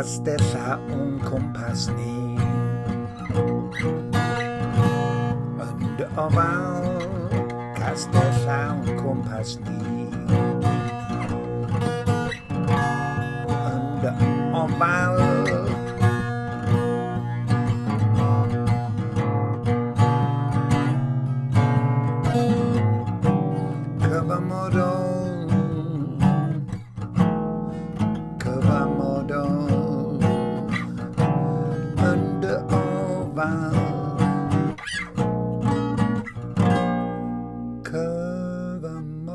Castella o'n cwmpas ni, yn dy ofal. Castella o'n cwmpas ni, yn dy ofal. Cyfamodol yn dy ofal. Cyfamodol,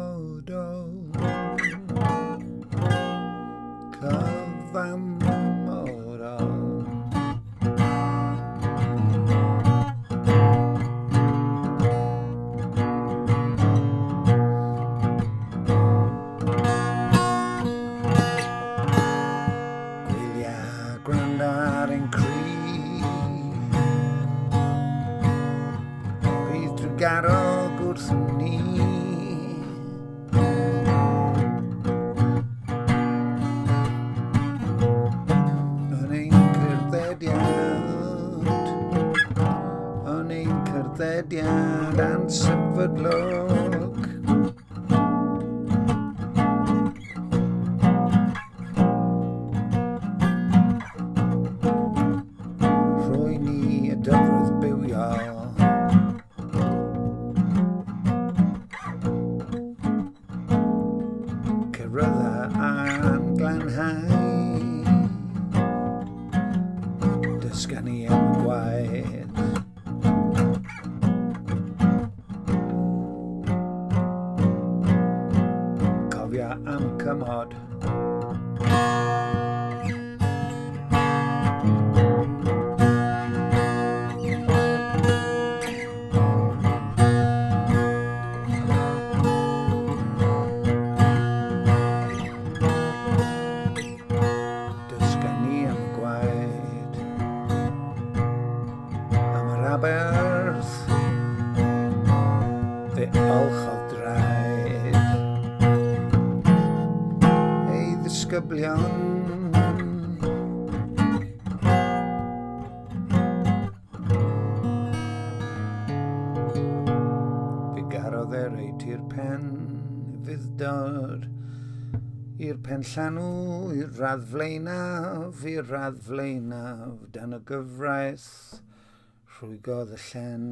cyfamodol. Grandad yn cri, bydd drwygarol gwrthym ni. Yn ein cerddediad ansefydlog. Dyfroedd bywiol, Cerydda a'n glanhau, dysgan ni am y gwaed. Cofio am y cymod. Aberth, fe olchodd draed, ei ddisgyblion. Fe garodd ei tir pen, fydd dod i'r pen llanw, i'r radd flaenaf, dan y gyfraith. Rhwygodd y llen.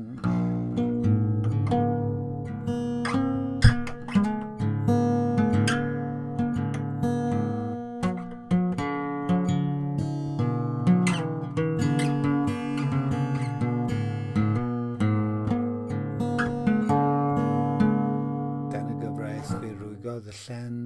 Dan y gyfraith fe rhwygodd y llen.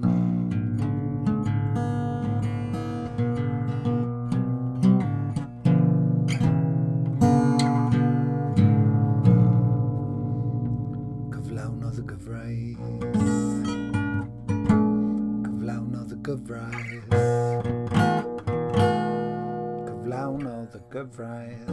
Cyflawnodd y gyfraith.